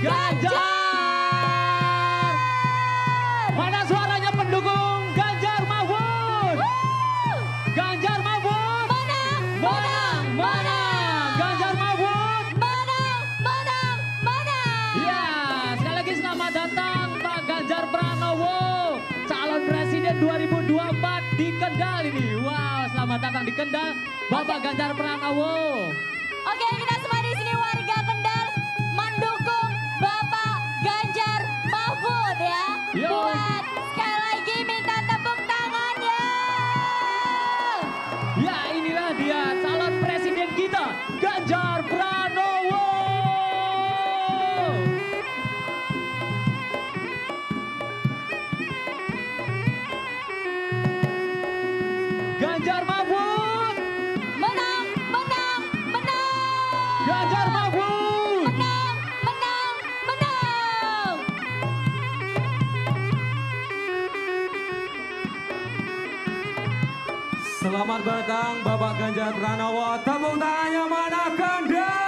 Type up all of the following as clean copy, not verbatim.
Ganjar. Mana suaranya pendukung Ganjar Mahfud? Ganjar Mahfud. Menang, Menang, menang. Ganjar Mahfud. menang, menang, menang. Ya, sekali lagi selamat datang Pak Ganjar Pranowo, calon presiden 2024 di Kendal ini. Wow, selamat datang di Kendal, Bapak Ganjar Pranowo. Oke, kita semua di sini warga Kendal mendukung Bapak Ganjar Mahfud ya. Yo. Buat sekali lagi minta tepuk tangannya. Ya, inilah dia calon presiden kita, Ganjar Pranowo. Ganjar Mahfud. Menang, menang, menang. Ganjar Mahfud. Menang, menang, menang. Selamat datang Bapak Ganjar Pranowo. Tepuk tangannya mana Kendal?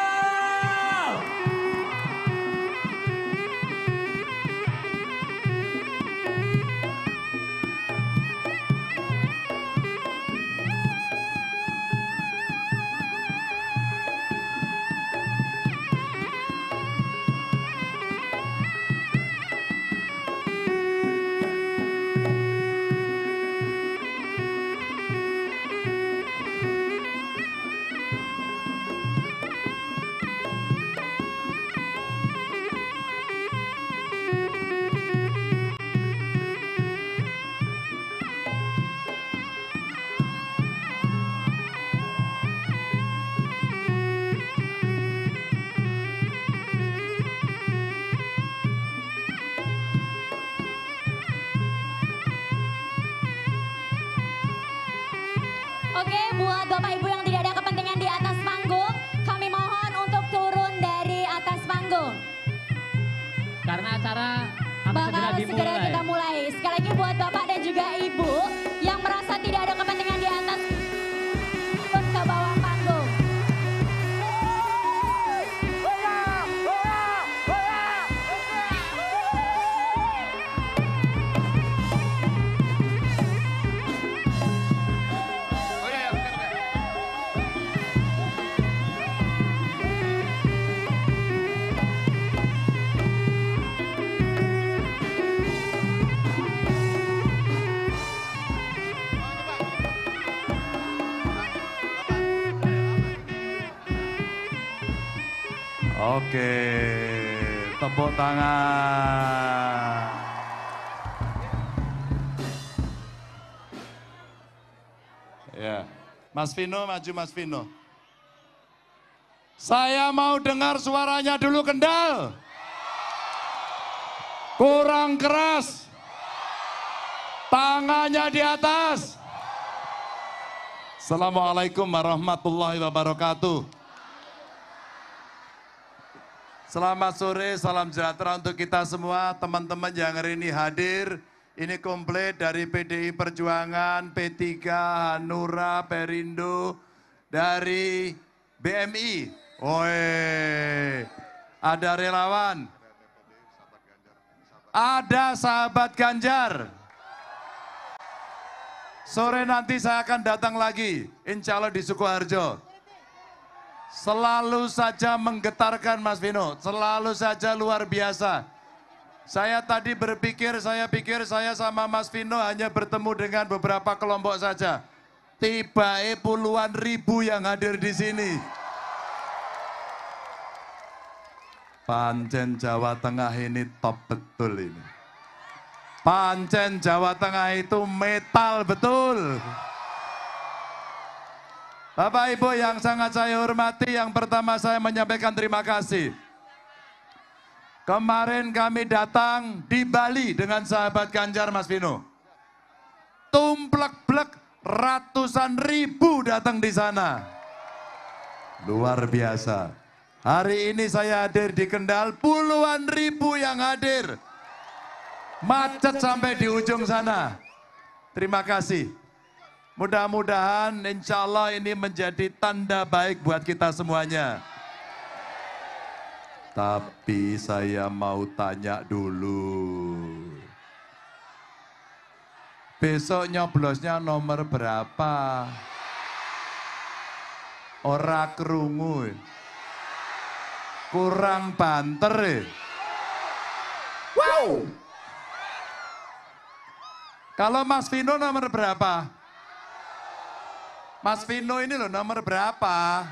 Oke, buat Bapak Ibu yang tidak ada kepentingan di atas panggung, kami mohon untuk turun dari atas panggung. Karena acara akan segera Bakal segera dimulai. kita mulai. Sekali lagi buat Bapak dan juga Ibu yang merasa tidak ada kepentingan di atas, turun ke bawah panggung. Oke, tepuk tangan. Ya, Mas Vino maju, Mas Vino. Saya mau dengar suaranya dulu Kendal. Kurang keras. Tangannya di atas. Assalamualaikum warahmatullahi wabarakatuh. Selamat sore, salam sejahtera untuk kita semua, teman-teman yang hari ini hadir. Ini komplit dari PDI Perjuangan, P3, Hanura, Perindo, dari BMI. Woi, ada relawan, ada sahabat Ganjar. Sore nanti saya akan datang lagi, insya Allah di Sukoharjo. Selalu saja menggetarkan Mas Vino, selalu saja luar biasa. Saya tadi berpikir, saya sama Mas Vino hanya bertemu dengan beberapa kelompok saja. Tiba-tiba puluhan ribu yang hadir di sini. Pancen Jawa Tengah ini top betul ini. Pancen Jawa Tengah itu metal betul. Bapak Ibu yang sangat saya hormati, yang pertama saya menyampaikan terima kasih. Kemarin kami datang di Bali dengan sahabat Ganjar Mas Vino. Tumplek-blek ratusan ribu datang di sana. Luar biasa. Hari ini saya hadir di Kendal, puluhan ribu yang hadir. Macet sampai di ujung sana. Terima kasih. Mudah-mudahan insya Allah ini menjadi tanda baik buat kita semuanya. Tapi saya mau tanya dulu. Besok nyoblosnya nomor berapa? Ora krungu. Kurang banter. Wow. Kalau Mas Vino nomor berapa? Mas Vino ini loh nomor berapa?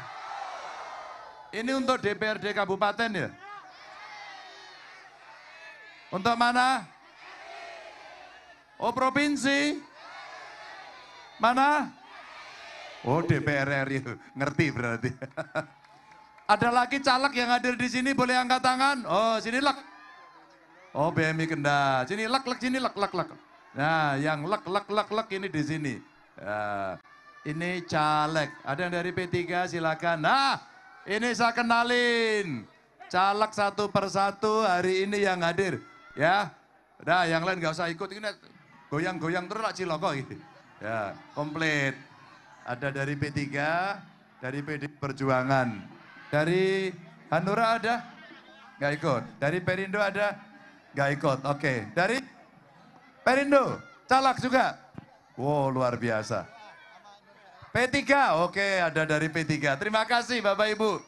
Ini untuk DPRD Kabupaten ya? Untuk mana? Oh provinsi? Mana? Oh DPR RI, ngerti berarti. Ada lagi caleg yang hadir di sini boleh angkat tangan? Oh sini lek. Oh BMI Kendal, sini lek sini lek. Nah yang lek ini di sini. Nah, ini caleg, ada yang dari P3 silakan. Nah ini saya kenalin, caleg satu persatu hari ini yang hadir. Ya, udah yang lain nggak usah ikut, ini goyang-goyang terus lah ciloko gitu. Ya, komplit. Ada dari P3, dari PD Perjuangan. Dari Hanura ada? Nggak ikut. Dari Perindo ada? Nggak ikut, oke. Dari Perindo, caleg juga? Wow, luar biasa. P3, oke ada dari P3. Terima kasih Bapak Ibu.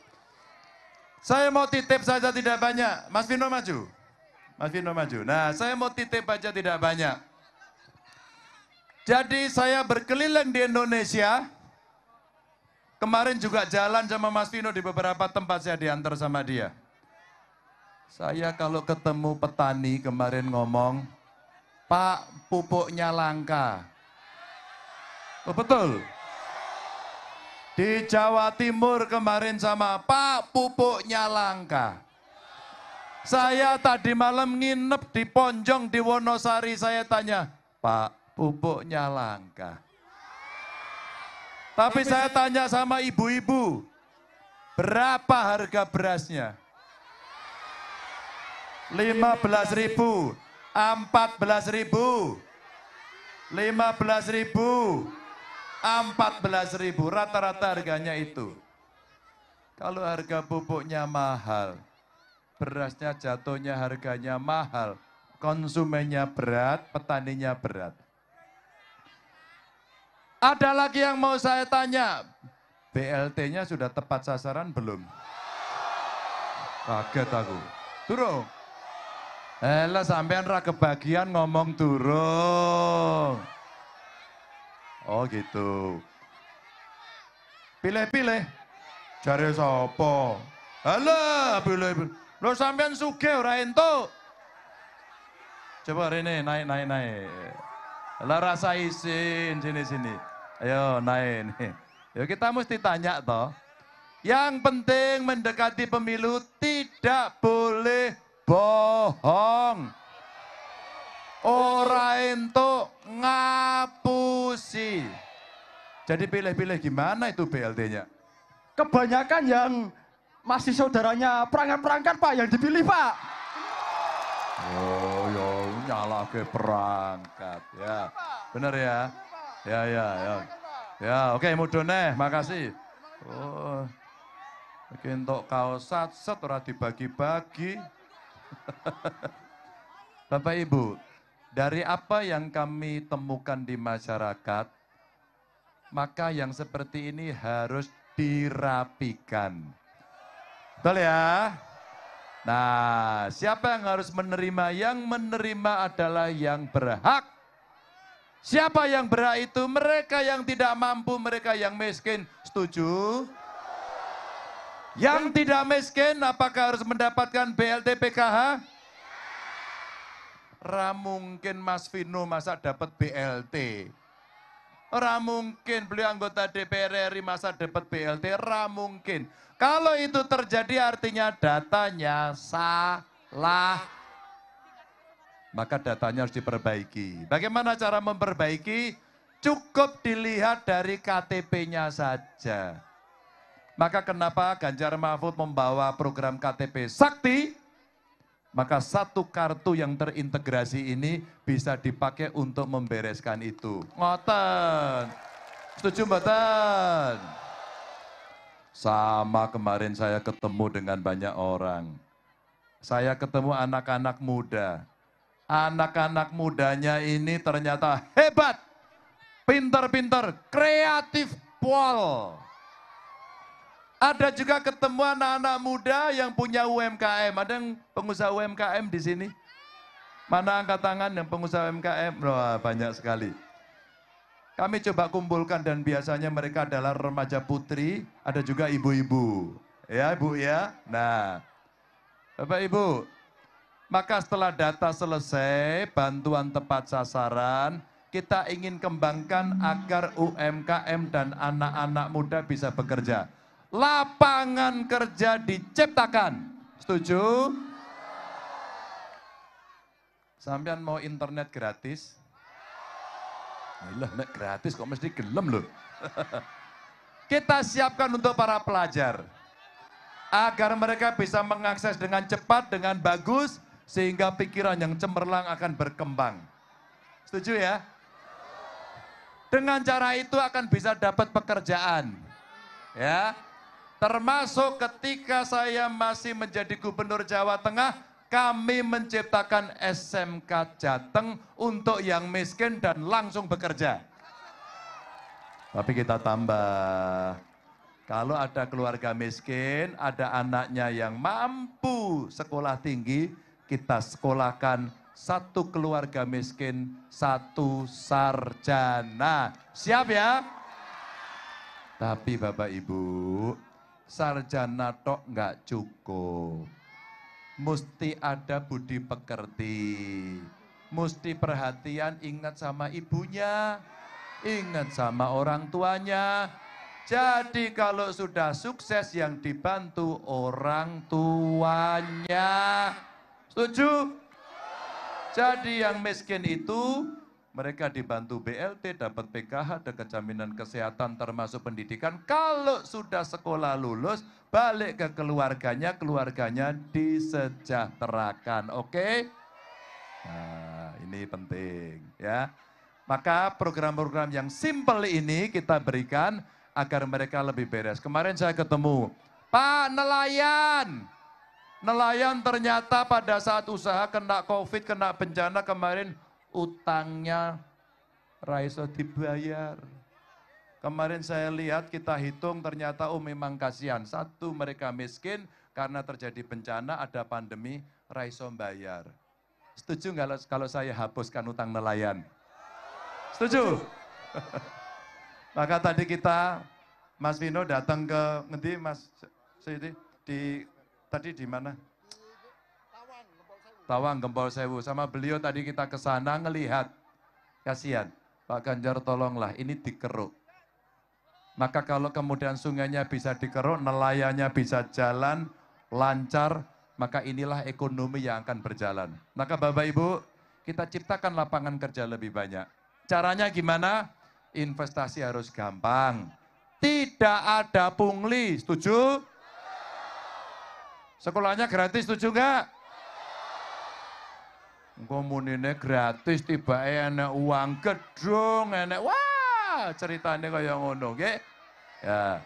Saya mau titip saja tidak banyak. Mas Vino maju. Mas Vino maju. Nah saya mau titip aja tidak banyak. Jadi saya berkeliling di Indonesia. Kemarin juga jalan sama Mas Vino di beberapa tempat saya diantar sama dia. Saya kalau ketemu petani kemarin ngomong, Pak pupuknya langka. Oh betul. Di Jawa Timur kemarin sama Pak pupuknya langka. Saya tadi malam nginep di Ponjong di Wonosari, saya tanya, Pak pupuknya langka. Tapi saya tanya sama ibu-ibu, berapa harga berasnya? 15.000, 14.000, 15.000, 14.000, rata-rata harganya itu. Kalau harga pupuknya mahal, berasnya jatuhnya harganya mahal, konsumennya berat, petaninya berat. Ada lagi yang mau saya tanya, BLT-nya sudah tepat sasaran belum? Kaget aku. Durung. Elah sampean ra kebagian ngomong durung. Oh gitu. Pilih-pilih. Jare sapa? Alah, pilih. Lo sampean sugih ora entuk. Coba Rene naik. Lah rasa isin sini. Ayo naik nih. Ya kita mesti tanya toh. Yang penting mendekati pemilu tidak boleh bohong. Ora entuk ngapusi. Jadi pilih-pilih gimana itu BLT-nya? Kebanyakan yang masih saudaranya perangkat-perangkat Pak yang dipilih Pak. Oh ya nyala ke perangkat ya. Bener ya? Ya. Ya oke mudone makasih. Oh. Entuk kaos sat ora dibagi-bagi. Bapak Ibu, dari apa yang kami temukan di masyarakat, maka yang seperti ini harus dirapikan. Betul ya? Nah, siapa yang harus menerima? Yang menerima adalah yang berhak. Siapa yang berhak itu? Mereka yang tidak mampu, mereka yang miskin. Setuju? Yang tidak miskin, apakah harus mendapatkan BLT PKH? Ra mungkin Mas Vino masa dapat BLT. Ra mungkin beliau anggota DPR RI masa dapat BLT, ra mungkin. Kalau itu terjadi artinya datanya salah. Maka datanya harus diperbaiki. Bagaimana cara memperbaiki? Cukup dilihat dari KTP-nya saja. Maka kenapa Ganjar Mahfud membawa program KTP Sakti? Maka satu kartu yang terintegrasi ini bisa dipakai untuk membereskan itu. Ngoten. Setuju mboten? Sama kemarin saya ketemu dengan banyak orang. saya ketemu anak-anak muda. Anak-anak mudanya ini ternyata hebat, pinter-pinter, kreatif pol. Ada juga ketemu anak-anak muda yang punya UMKM. Ada yang pengusaha UMKM di sini? Mana angkat tangan yang pengusaha UMKM? Wah, banyak sekali. Kami coba kumpulkan dan biasanya mereka adalah remaja putri, ada juga ibu-ibu. Ya, Bu ya. Nah, Bapak Ibu, maka setelah data selesai, bantuan tepat sasaran, kita ingin kembangkan agar UMKM dan anak-anak muda bisa bekerja. Lapangan kerja diciptakan. Setuju? Sampean mau internet gratis? Lah, nek gratis kok mesti gelem loh. Kita siapkan untuk para pelajar. Agar mereka bisa mengakses dengan cepat, dengan bagus, sehingga pikiran yang cemerlang akan berkembang. Setuju ya? Dengan cara itu akan bisa dapat pekerjaan. Ya. Termasuk ketika saya masih menjadi Gubernur Jawa Tengah, kami menciptakan SMK Jateng untuk yang miskin dan langsung bekerja. Tapi kita tambah. Kalau ada keluarga miskin, ada anaknya yang mampu sekolah tinggi, kita sekolahkan satu keluarga miskin, satu sarjana. Siap ya? Tapi Bapak Ibu, sarjana tok nggak cukup. Mesti ada budi pekerti. Mesti perhatian, ingat sama ibunya, ingat sama orang tuanya. Jadi kalau sudah sukses yang dibantu orang tuanya. Setuju? Jadi yang miskin itu mereka dibantu BLT, dapat PKH, ada jaminan kesehatan termasuk pendidikan. Kalau sudah sekolah lulus, balik ke keluarganya, keluarganya disejahterakan. Oke? Nah, ini penting ya. Maka program-program yang simple ini kita berikan agar mereka lebih beres. Kemarin saya ketemu, Pak nelayan. Nelayan ternyata pada saat usaha kena COVID, kena bencana kemarin, utangnya raiso dibayar. Kemarin saya lihat, kita hitung ternyata memang kasihan. Satu, mereka miskin karena terjadi bencana, ada pandemi, raiso bayar. Setuju nggak kalau saya hapuskan utang nelayan? Setuju? Maka tadi kita, Mas Vino datang ke, ngendi Mas Siti? Tadi di mana? Tawang, Gempol Sewu. Sama beliau tadi kita ke sana ngelihat. Kasihan, Pak Ganjar tolonglah, ini dikeruk. Maka kalau kemudian sungainya bisa dikeruk, nelayannya bisa jalan, lancar, maka inilah ekonomi yang akan berjalan. Maka Bapak Ibu, kita ciptakan lapangan kerja lebih banyak. Caranya gimana? Investasi harus gampang. Tidak ada pungli, setuju? Sekolahnya gratis, setuju enggak? Komunine gratis, tiba enak uang gedung, enak, wah ceritanya kayak ngono, nggih. Ya.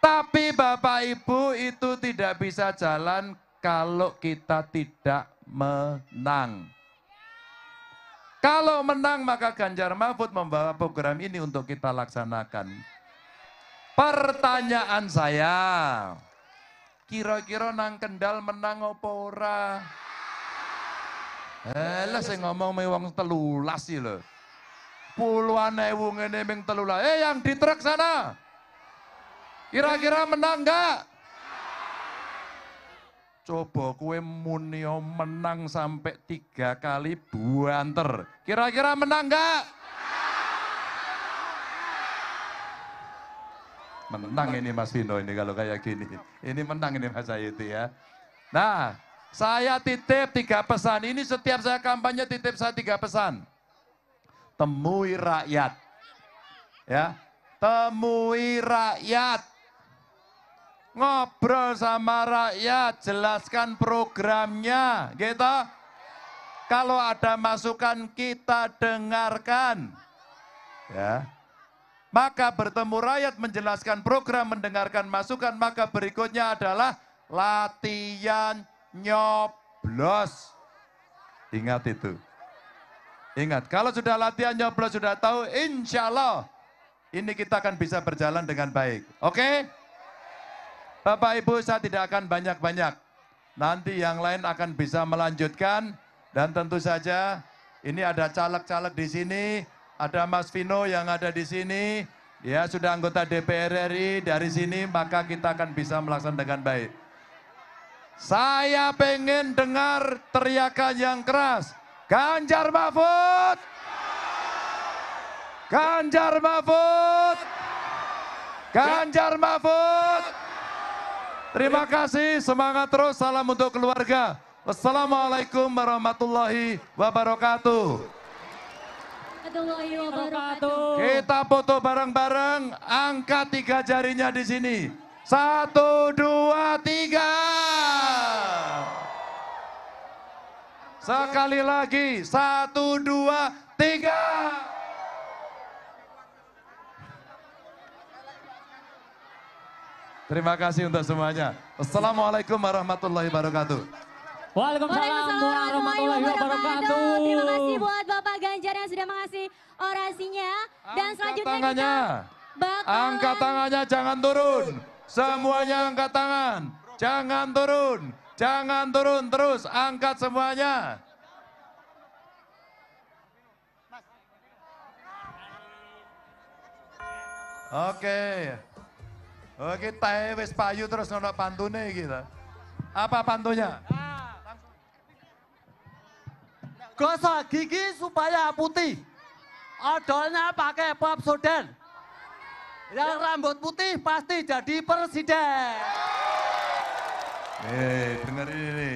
Tapi Bapak Ibu itu tidak bisa jalan kalau kita tidak menang. Kalau menang maka Ganjar Mahfud membawa program ini untuk kita laksanakan. Pertanyaan saya, kira-kira nang Kendal menang apa ora? Lah saya ngomong mewang telulas sih loh. Puluhan ewu ngene ming telulas. Yang di truk sana. Kira-kira menang enggak? Coba kue munio menang sampai 3 kali buanter. Kira-kira menang enggak? Menang ini Mas Vino ini kalau kayak gini. Ini menang ini Mas Ayuti ya. Nah, saya titip 3 pesan. Ini setiap saya kampanye titip saya 3 pesan. Temui rakyat. Ya. Temui rakyat. Ngobrol sama rakyat, jelaskan programnya, gitu. Kalau ada masukan kita dengarkan. Ya. Maka bertemu rakyat, menjelaskan program, mendengarkan masukan, maka berikutnya adalah latihan nyopet. nyoblos. Ingat itu. Ingat, kalau sudah latihan nyoblos, sudah tahu, insya Allah ini kita akan bisa berjalan dengan baik. Oke? Bapak Ibu, saya tidak akan banyak-banyak. Nanti yang lain akan bisa melanjutkan. Dan tentu saja ini ada caleg-caleg di sini, ada Mas Vino yang ada di sini. Ya, sudah anggota DPR RI dari sini, maka kita akan bisa melaksanakan dengan baik. Saya pengen dengar teriakan yang keras. Ganjar Mahfud! Ganjar Mahfud! Ganjar Mahfud! Terima kasih, semangat terus, salam untuk keluarga. Wassalamualaikum warahmatullahi wabarakatuh. Warahmatullahi wabarakatuh. Kita foto bareng-bareng, angkat 3 jarinya di sini. 1, 2, 3. Sekali lagi, 1, 2, 3. Terima kasih untuk semuanya. Assalamualaikum warahmatullahi wabarakatuh. Waalaikumsalam warahmatullahi wabarakatuh. Terima kasih buat Bapak Ganjar yang sudah mengasih orasinya. Dan Angkat selanjutnya tangannya. kita bakalan... Angkat tangannya, jangan turun. Semuanya angkat tangan. Jangan turun. Jangan turun, terus angkat semuanya. Oke. Oke, tae wis payu terus ngono pantune gitu. Apa pantunya? Gosok gigi supaya putih. Odolnya pakai Pepsodent. Yang rambut putih pasti jadi presiden. Dengerin ini.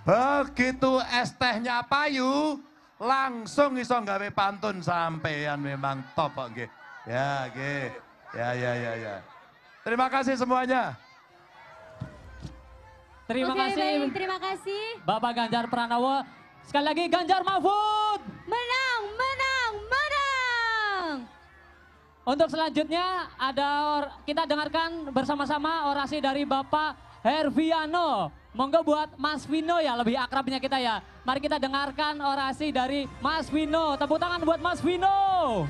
Begitu es tehnya payu, langsung iso nggawe pantun sampean memang top kok nggih. Ya, nggih. Ya. Terima kasih semuanya. Terima Oke, kasih baik, terima kasih. Bapak Ganjar Pranowo. Sekali lagi Ganjar Mahfud. Menang, menang, menang. Untuk selanjutnya kita dengarkan bersama-sama orasi dari Bapak Herviano. Monggo buat Mas Vino ya, lebih akrabnya kita ya. Mari kita dengarkan orasi dari Mas Vino. Tepuk tangan buat Mas Vino.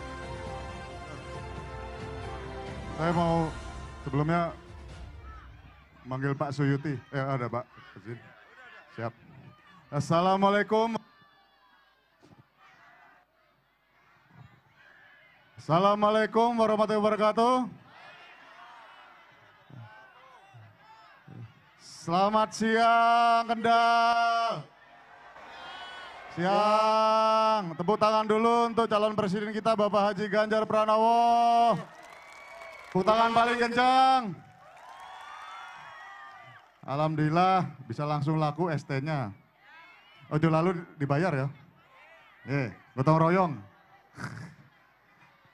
Saya mau sebelumnya manggil Pak Suyuti. Ada Pak. Siap. Assalamualaikum. Assalamualaikum warahmatullahi wabarakatuh. Selamat siang Kendal. Siang. Tepuk tangan dulu untuk calon presiden kita Bapak Haji Ganjar Pranowo. Tepuk tangan paling kencang. Alhamdulillah bisa langsung laku ST-nya. Ojo lalu dibayar ya. Gotong royong.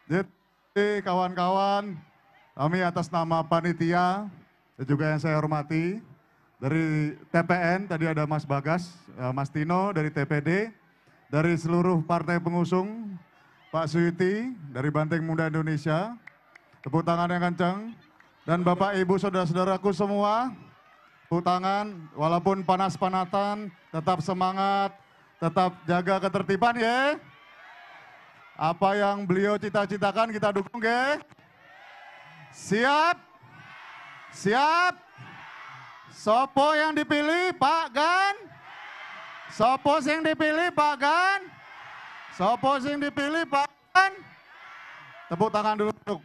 Jadi kawan-kawan, kami atas nama panitia dan juga yang saya hormati dari TPN, tadi ada Mas Bagas, Mas Tino dari TPD, dari seluruh partai pengusung, Pak Suyuti dari Banteng Muda Indonesia, tepuk tangan yang kencang, dan Bapak Ibu saudara-saudaraku semua, tepuk tangan, walaupun panas-panatan, tetap semangat, tetap jaga ketertiban ya. Apa yang beliau cita-citakan kita dukung ya. Siap? Siap? Sopo yang dipilih Pak Gan? Sopo yang dipilih Pak Gan? Sopo yang dipilih Pak Gan? Tepuk tangan dulu untuk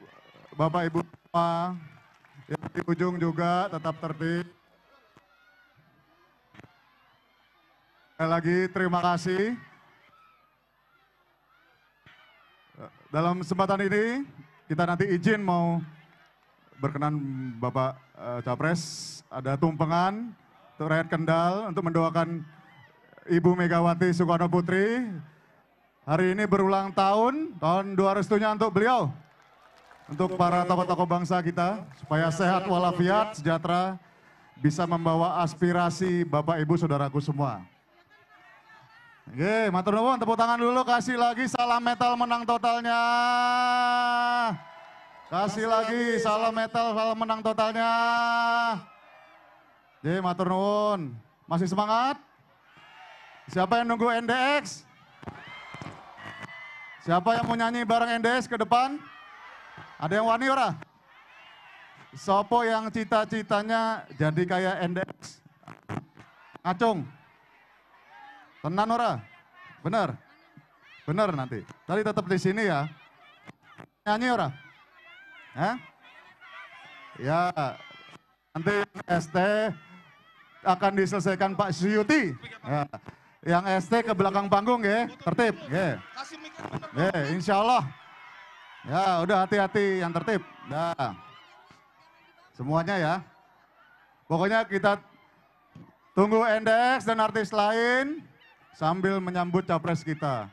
Bapak Ibu semua. Yang di ujung juga tetap tertib. Sekali lagi terima kasih. Dalam kesempatan ini kita nanti izin mau berkenan Bapak Capres, ada tumpengan untuk rakyat Kendal untuk mendoakan Ibu Megawati Soekarno Putri. Hari ini berulang tahun 2 restunya untuk beliau. Untuk para tokoh-tokoh bangsa kita, supaya sehat walafiat, sejahtera, bisa membawa aspirasi Bapak Ibu Saudaraku semua. Oke, matur nuwun, tepuk tangan dulu, kasih lagi salam metal menang totalnya. Kasih lagi salam metal menang totalnya. Oke, matur nuwun. Masih semangat? Siapa yang nunggu NDX? Siapa yang mau nyanyi bareng NDX ke depan? Ada yang wani ora? Sopo yang cita-citanya jadi kayak NDX? Ngacung. Tenan ora? Bener? Bener nanti. Tadi tetap di sini ya. Nyanyi ora? Hah? Ya, nanti ST akan diselesaikan Pak Suyuti. Ya. Yang ST ke belakang panggung ya, tertib. Ya. Ya, insya Allah. Ya, udah hati-hati yang tertib. Nah, semuanya ya. Pokoknya kita tunggu NDX dan artis lain sambil menyambut capres kita.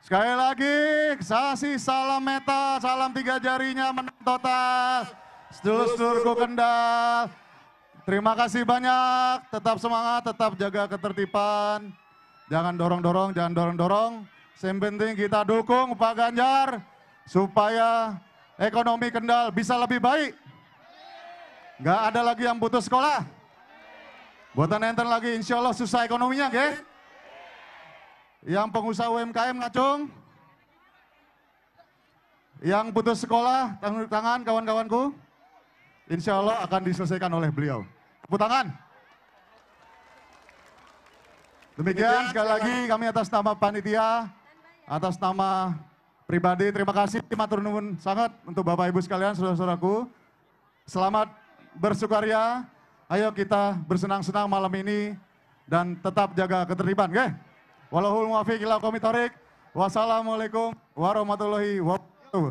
Sekali lagi, kasih salam meta, salam 3 jarinya menang total. Sedulur-sedulurku Kendal. Terima kasih banyak, tetap semangat, tetap jaga ketertiban. Jangan dorong-dorong, jangan dorong-dorong. Yang penting kita dukung Pak Ganjar supaya ekonomi Kendal bisa lebih baik. Nggak ada lagi yang putus sekolah. Buatan enten lagi insya Allah susah ekonominya, ge. Yang pengusaha UMKM ngacung. Yang putus sekolah, tanggung tangan kawan-kawanku. Insya Allah akan diselesaikan oleh beliau. Tepuk tangan. Demikian sekali lagi kami atas nama panitia, atas nama pribadi, terima kasih matur nuwun sangat untuk Bapak Ibu sekalian, saudara-saudaraku. Selamat bersukaria. Ayo kita bersenang-senang malam ini dan tetap jaga ketertiban, oke? Wallahul muwaffiq ila aqwamit thoriq. Wassalamualaikum warahmatullahi wabarakatuh.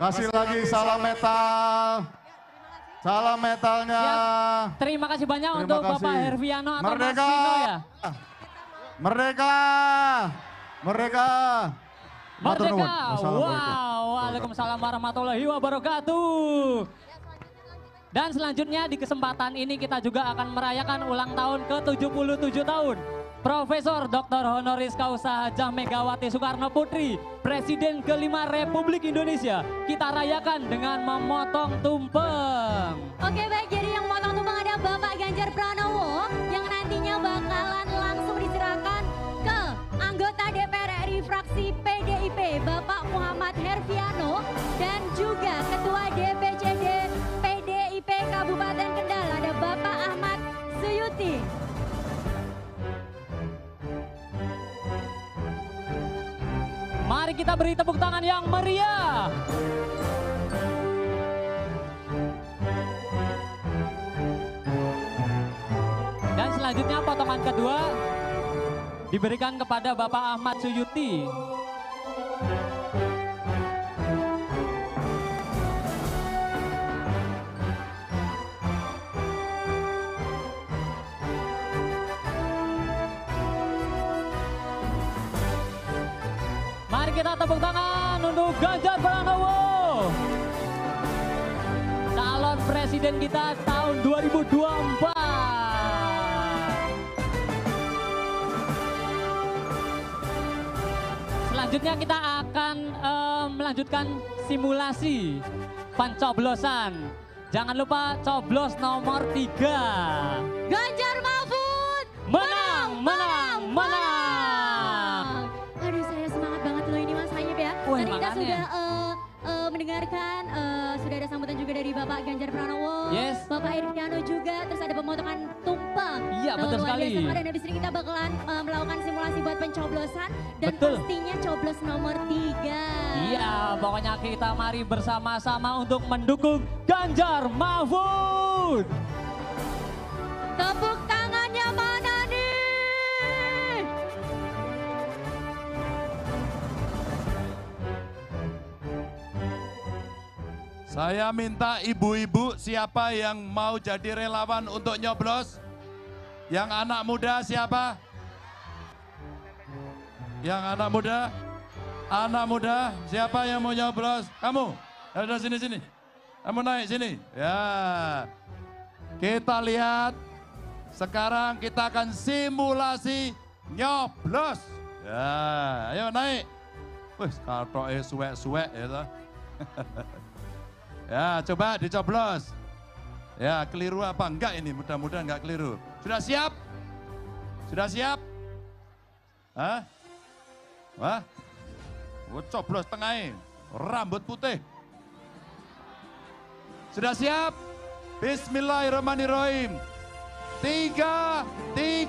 Kasih lagi salam metal. Salam metalnya. Siap. Terima kasih banyak untuk Bapak Herviano atau Merdeka. Mas Vino ya. Merdeka. Merdeka. Matur nuwun. Merdeka. Wassalamualaikum. Wow, waalaikumsalam warahmatullahi wabarakatuh. Dan selanjutnya di kesempatan ini kita juga akan merayakan ulang tahun ke-77 tahun Profesor Dr. Honoris Causa Hajah Megawati Soekarno Putri, Presiden ke-5 Republik Indonesia. Kita rayakan dengan memotong tumpeng. Oke baik, jadi yang motong tumpeng ada Bapak Ganjar Pranowo yang nantinya bakalan langsung diserahkan ke anggota DPR RI fraksi PDIP Bapak Muhammad Herviano dan juga Ketua DPCD PDIP Kabupaten Kendal ada Bapak Ahmad Suyuti. Mari kita beri tepuk tangan yang meriah. Dan selanjutnya potongan kedua diberikan kepada Bapak Ahmad Suyuti. Mari kita tepuk tangan untuk Ganjar Pranowo. Calon presiden kita tahun 2024. Selanjutnya kita akan melanjutkan simulasi pencoblosan. Jangan lupa coblos nomor 3. Ganjar Mahfud Menang, menang, menang. Aduh saya semangat banget loh ini Mas Hayib ya. Wah, Tadi kita makanya. sudah mendengarkan, sudah ada sambutan juga dari Bapak Ganjar Pranowo, Yes. Bapak Herviano juga, terus ada pemotongan tumpeng. Iya, betul Luar sekali. biasa banget. Dan habis ini kita bakalan melakukan simulasi buat pencoblosan dan Betul. pastinya coblos nomor 3. Iya, pokoknya kita mari bersama-sama untuk mendukung Ganjar Mahfud. Tepuk tangannya mana nih? Saya minta ibu-ibu siapa yang mau jadi relawan untuk nyoblos? Yang anak muda siapa? Yang anak muda? Anak muda, siapa yang mau nyoblos? Kamu? Ada sini-sini. Kamu naik sini. Ya. Kita lihat. Sekarang kita akan simulasi nyoblos. Ya, ayo naik. Wih, katoke suwek-suwek ya toh. Ya, coba dicoblos. Ya, keliru apa enggak ini? Mudah-mudahan enggak keliru. Sudah siap? Sudah siap? Hah? Wah? Coblos tengahnya, rambut putih. Sudah siap? Bismillahirrahmanirrahim. 3, 2,